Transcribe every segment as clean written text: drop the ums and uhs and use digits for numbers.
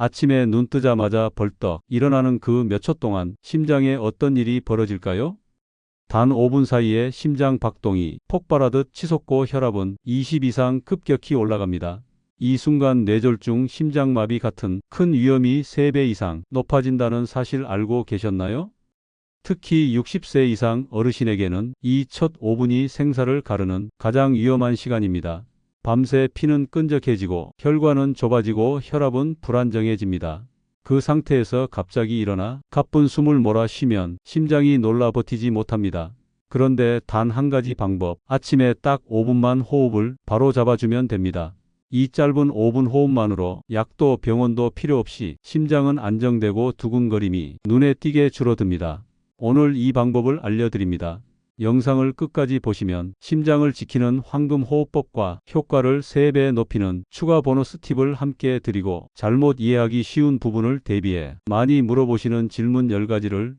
아침에 눈 뜨자마자 벌떡 일어나는 그 몇 초 동안 심장에 어떤 일이 벌어질까요? 단 5분 사이에 심장 박동이 폭발하듯 치솟고 혈압은 20 이상 급격히 올라갑니다. 이 순간 뇌졸중, 심장마비 같은 큰 위험이 3배 이상 높아진다는 사실 알고 계셨나요? 특히 60세 이상 어르신에게는 이 첫 5분이 생사를 가르는 가장 위험한 시간입니다. 밤새 피는 끈적해지고 혈관은 좁아지고 혈압은 불안정해집니다. 그 상태에서 갑자기 일어나 가쁜 숨을 몰아쉬면 심장이 놀라 버티지 못합니다. 그런데 단 한 가지 방법, 아침에 딱 5분만 호흡을 바로 잡아주면 됩니다. 이 짧은 5분 호흡만으로 약도 병원도 필요 없이 심장은 안정되고 두근거림이 눈에 띄게 줄어듭니다. 오늘 이 방법을 알려드립니다. 영상을 끝까지 보시면 심장을 지키는 황금호흡법과 효과를 3배 높이는 추가 보너스 팁을 함께 드리고 잘못 이해하기 쉬운 부분을 대비해 많이 물어보시는 질문 10가지를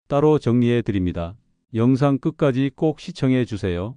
따로 정리해 드립니다. 영상 끝까지 꼭 시청해 주세요.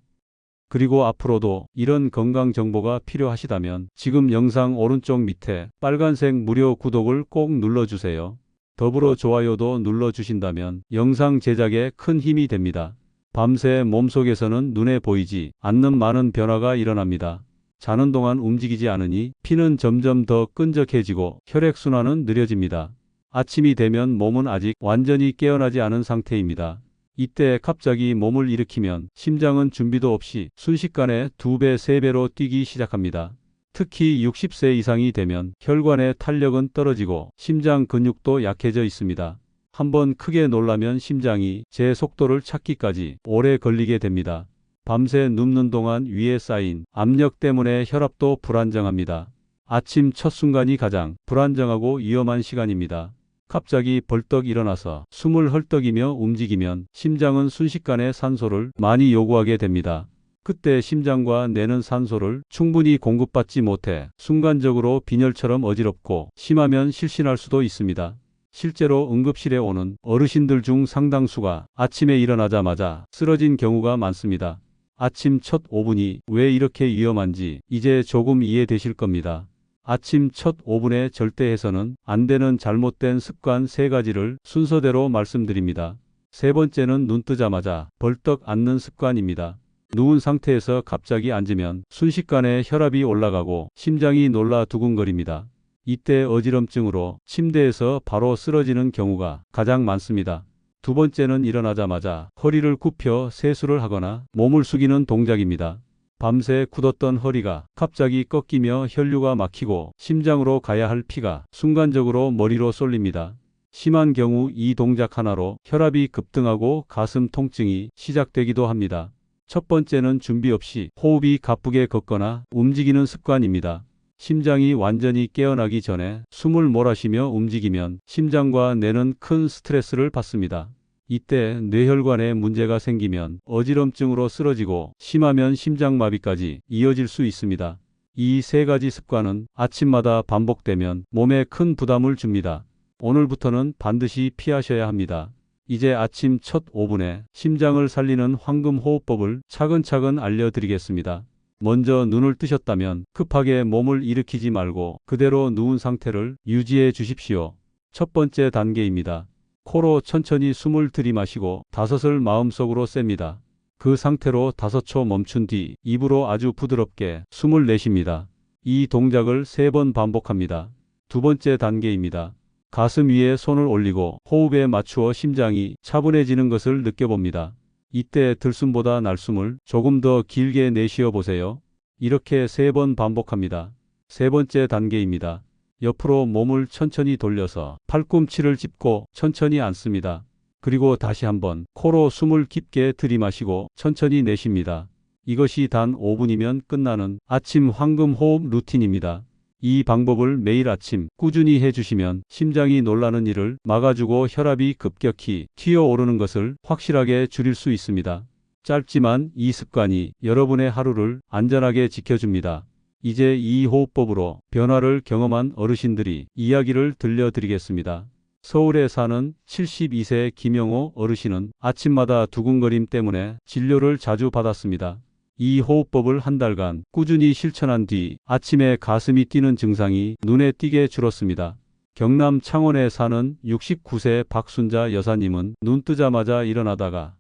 그리고 앞으로도 이런 건강 정보가 필요하시다면 지금 영상 오른쪽 밑에 빨간색 무료 구독을 꼭 눌러주세요. 더불어 좋아요도 눌러주신다면 영상 제작에 큰 힘이 됩니다. 밤새 몸속에서는 눈에 보이지 않는 많은 변화가 일어납니다. 자는 동안 움직이지 않으니 피는 점점 더 끈적해지고 혈액순환은 느려집니다. 아침이 되면 몸은 아직 완전히 깨어나지 않은 상태입니다. 이때 갑자기 몸을 일으키면 심장은 준비도 없이 순식간에 2배, 3배로 뛰기 시작합니다. 특히 60세 이상이 되면 혈관의 탄력은 떨어지고 심장 근육도 약해져 있습니다. 한번 크게 놀라면 심장이 제 속도를 찾기까지 오래 걸리게 됩니다. 밤새 눕는 동안 위에 쌓인 압력 때문에 혈압도 불안정합니다. 아침 첫 순간이 가장 불안정하고 위험한 시간입니다. 갑자기 벌떡 일어나서 숨을 헐떡이며 움직이면 심장은 순식간에 산소를 많이 요구하게 됩니다. 그때 심장과 뇌는 산소를 충분히 공급받지 못해 순간적으로 빈혈처럼 어지럽고 심하면 실신할 수도 있습니다. 실제로 응급실에 오는 어르신들 중 상당수가 아침에 일어나자마자 쓰러진 경우가 많습니다. 아침 첫 5분이 왜 이렇게 위험한지 이제 조금 이해되실 겁니다. 아침 첫 5분에 절대 해서는 안 되는 잘못된 습관 3가지를 순서대로 말씀드립니다. 3번째는 눈 뜨자마자 벌떡 앉는 습관입니다. 누운 상태에서 갑자기 앉으면 순식간에 혈압이 올라가고 심장이 놀라 두근거립니다. 이때 어지럼증으로 침대에서 바로 쓰러지는 경우가 가장 많습니다. 2번째는 일어나자마자 허리를 굽혀 세수를 하거나 몸을 숙이는 동작입니다. 밤새 굳었던 허리가 갑자기 꺾이며 혈류가 막히고 심장으로 가야 할 피가 순간적으로 머리로 쏠립니다. 심한 경우 이 동작 하나로 혈압이 급등하고 가슴 통증이 시작되기도 합니다. 첫 번째는 준비 없이 호흡이 가쁘게 걷거나 움직이는 습관입니다. 심장이 완전히 깨어나기 전에 숨을 몰아쉬며 움직이면 심장과 뇌는 큰 스트레스를 받습니다. 이때 뇌혈관에 문제가 생기면 어지럼증으로 쓰러지고 심하면 심장마비까지 이어질 수 있습니다. 이 3가지 습관은 아침마다 반복되면 몸에 큰 부담을 줍니다. 오늘부터는 반드시 피하셔야 합니다. 이제 아침 첫 5분에 심장을 살리는 황금호흡법을 차근차근 알려드리겠습니다. 먼저 눈을 뜨셨다면 급하게 몸을 일으키지 말고 그대로 누운 상태를 유지해 주십시오. 첫 번째 단계입니다. 코로 천천히 숨을 들이마시고 5을 마음속으로 셉니다. 그 상태로 5초 멈춘 뒤 입으로 아주 부드럽게 숨을 내쉽니다. 이 동작을 3번 반복합니다. 두 번째 단계입니다. 가슴 위에 손을 올리고 호흡에 맞추어 심장이 차분해지는 것을 느껴봅니다. 이때 들숨보다 날숨을 조금 더 길게 내쉬어 보세요. 이렇게 3번 반복합니다. 세 번째 단계입니다. 옆으로 몸을 천천히 돌려서 팔꿈치를 짚고 천천히 앉습니다. 그리고 다시 한번 코로 숨을 깊게 들이마시고 천천히 내쉽니다. 이것이 단 5분이면 끝나는 아침 황금호흡 루틴입니다. 이 방법을 매일 아침 꾸준히 해주시면 심장이 놀라는 일을 막아주고 혈압이 급격히 튀어오르는 것을 확실하게 줄일 수 있습니다. 짧지만 이 습관이 여러분의 하루를 안전하게 지켜줍니다. 이제 이 호흡법으로 변화를 경험한 어르신들이 이야기를 들려드리겠습니다. 서울에 사는 72세 김영호 어르신은 아침마다 두근거림 때문에 진료를 자주 받았습니다. 이 호흡법을 한 달간 꾸준히 실천한 뒤 아침에 가슴이 뛰는 증상이 눈에 띄게 줄었습니다. 경남 창원에 사는 69세 박순자 여사님은 눈 뜨자마자 일어나다가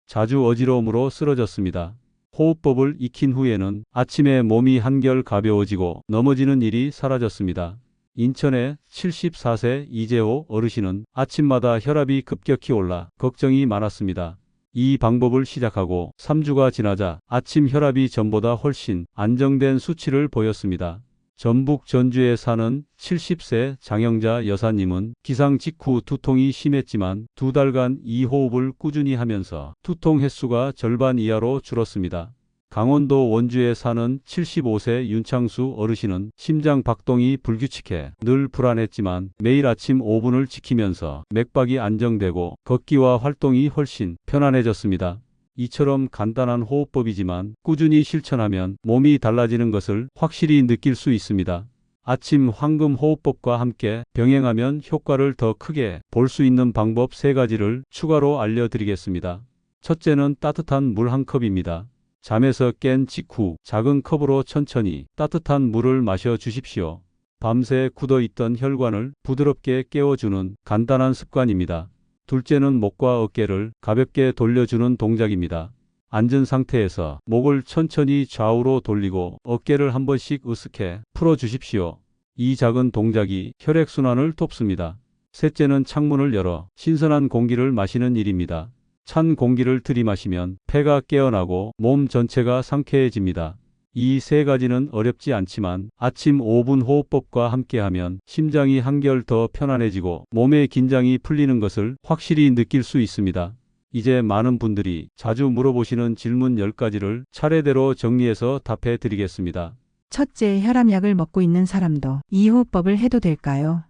자주 어지러움으로 쓰러졌습니다. 호흡법을 익힌 후에는 아침에 몸이 한결 가벼워지고 넘어지는 일이 사라졌습니다. 인천의 74세 이재호 어르신은 아침마다 혈압이 급격히 올라 걱정이 많았습니다. 이 방법을 시작하고 3주가 지나자 아침 혈압이 전보다 훨씬 안정된 수치를 보였습니다. 전북 전주에 사는 70세 장영자 여사님은 기상 직후 두통이 심했지만 2달간 이 호흡을 꾸준히 하면서 두통 횟수가 절반 이하로 줄었습니다. 강원도 원주에 사는 75세 윤창수 어르신은 심장 박동이 불규칙해 늘 불안했지만 매일 아침 5분을 지키면서 맥박이 안정되고 걷기와 활동이 훨씬 편안해졌습니다. 이처럼 간단한 호흡법이지만 꾸준히 실천하면 몸이 달라지는 것을 확실히 느낄 수 있습니다. 아침 황금 호흡법과 함께 병행하면 효과를 더 크게 볼 수 있는 방법 3가지를 추가로 알려드리겠습니다. 첫째는 따뜻한 물 한 컵입니다. 잠에서 깬 직후 작은 컵으로 천천히 따뜻한 물을 마셔 주십시오. 밤새 굳어있던 혈관을 부드럽게 깨워주는 간단한 습관입니다. 둘째는 목과 어깨를 가볍게 돌려주는 동작입니다. 앉은 상태에서 목을 천천히 좌우로 돌리고 어깨를 한 번씩 으쓱해 풀어주십시오. 이 작은 동작이 혈액순환을 돕습니다. 셋째는 창문을 열어 신선한 공기를 마시는 일입니다. 찬 공기를 들이마시면 폐가 깨어나고 몸 전체가 상쾌해집니다. 이 3가지는 어렵지 않지만 아침 5분 호흡법과 함께하면 심장이 한결 더 편안해지고 몸의 긴장이 풀리는 것을 확실히 느낄 수 있습니다. 이제 많은 분들이 자주 물어보시는 질문 10가지를 차례대로 정리해서 답해 드리겠습니다. 첫째, 혈압약을 먹고 있는 사람도 이 호흡법을 해도 될까요?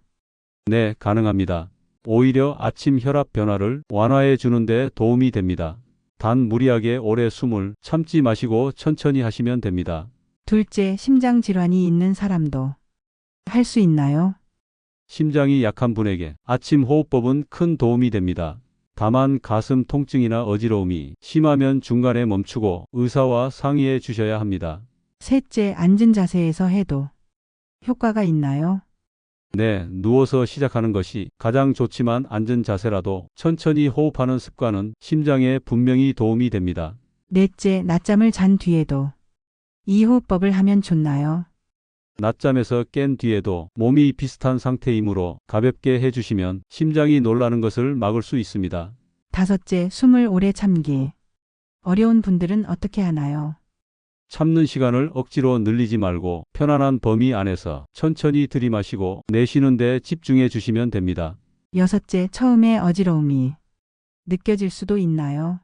네, 가능합니다. 오히려 아침 혈압 변화를 완화해 주는 데 도움이 됩니다. 단 무리하게 오래 숨을 참지 마시고 천천히 하시면 됩니다. 둘째, 심장 질환이 있는 사람도 할 수 있나요? 심장이 약한 분에게 아침 호흡법은 큰 도움이 됩니다. 다만 가슴 통증이나 어지러움이 심하면 중간에 멈추고 의사와 상의해 주셔야 합니다. 셋째, 앉은 자세에서 해도 효과가 있나요? 네, 누워서 시작하는 것이 가장 좋지만 앉은 자세라도 천천히 호흡하는 습관은 심장에 분명히 도움이 됩니다. 넷째, 낮잠을 잔 뒤에도 이 호흡법을 하면 좋나요? 낮잠에서 깬 뒤에도 몸이 비슷한 상태이므로 가볍게 해주시면 심장이 놀라는 것을 막을 수 있습니다. 다섯째, 숨을 오래 참기. 어려운 분들은 어떻게 하나요? 참는 시간을 억지로 늘리지 말고 편안한 범위 안에서 천천히 들이마시고 내쉬는 데 집중해 주시면 됩니다. 여섯째, 처음에 어지러움이 느껴질 수도 있나요?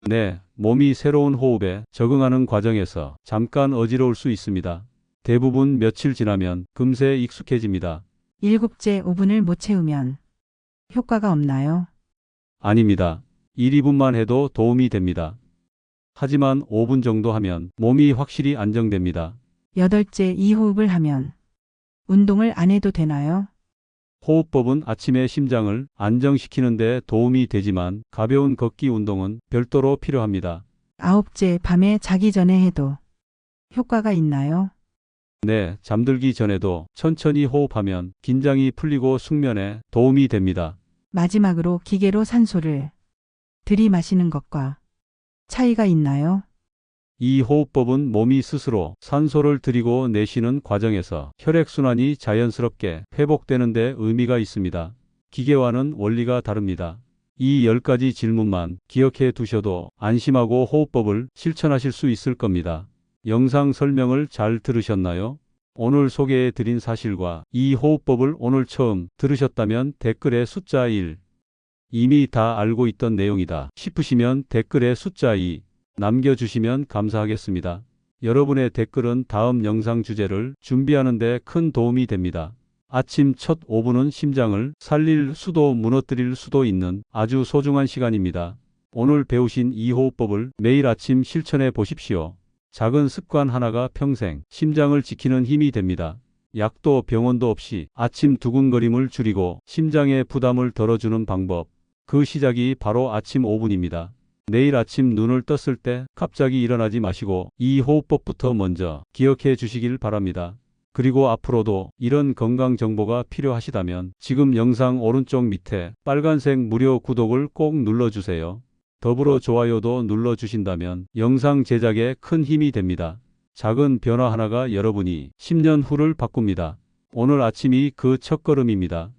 네, 몸이 새로운 호흡에 적응하는 과정에서 잠깐 어지러울 수 있습니다. 대부분 며칠 지나면 금세 익숙해집니다. 일곱째, 5분을 못 채우면 효과가 없나요? 아닙니다. 1, 2분만 해도 도움이 됩니다. 하지만 5분 정도 하면 몸이 확실히 안정됩니다. 여덟째, 이 호흡을 하면 운동을 안 해도 되나요? 호흡법은 아침에 심장을 안정시키는 데 도움이 되지만 가벼운 걷기 운동은 별도로 필요합니다. 아홉째, 밤에 자기 전에 해도 효과가 있나요? 네, 잠들기 전에도 천천히 호흡하면 긴장이 풀리고 숙면에 도움이 됩니다. 마지막으로 기계로 산소를 들이마시는 것과 차이가 있나요? 이 호흡법은 몸이 스스로 산소를 들이고 내쉬는 과정에서 혈액순환이 자연스럽게 회복되는 데 의미가 있습니다. 기계와는 원리가 다릅니다. 이 10가지 질문만 기억해 두셔도 안심하고 호흡법을 실천하실 수 있을 겁니다. 영상 설명을 잘 들으셨나요? 오늘 소개해 드린 사실과 이 호흡법을 오늘 처음 들으셨다면 댓글에 숫자 1, 이미 다 알고 있던 내용이다 싶으시면 댓글에 숫자 2 남겨주시면 감사하겠습니다. 여러분의 댓글은 다음 영상 주제를 준비하는 데 큰 도움이 됩니다. 아침 첫 5분은 심장을 살릴 수도 무너뜨릴 수도 있는 아주 소중한 시간입니다. 오늘 배우신 이 호흡법을 매일 아침 실천해 보십시오. 작은 습관 하나가 평생 심장을 지키는 힘이 됩니다. 약도 병원도 없이 아침 두근거림을 줄이고 심장의 부담을 덜어주는 방법. 그 시작이 바로 아침 5분입니다. 내일 아침 눈을 떴을 때 갑자기 일어나지 마시고 이 호흡법부터 먼저 기억해 주시길 바랍니다. 그리고 앞으로도 이런 건강 정보가 필요하시다면 지금 영상 오른쪽 밑에 빨간색 무료 구독을 꼭 눌러주세요. 더불어 좋아요도 눌러주신다면 영상 제작에 큰 힘이 됩니다. 작은 변화 하나가 여러분이 10년 후를 바꿉니다. 오늘 아침이 그 첫걸음입니다.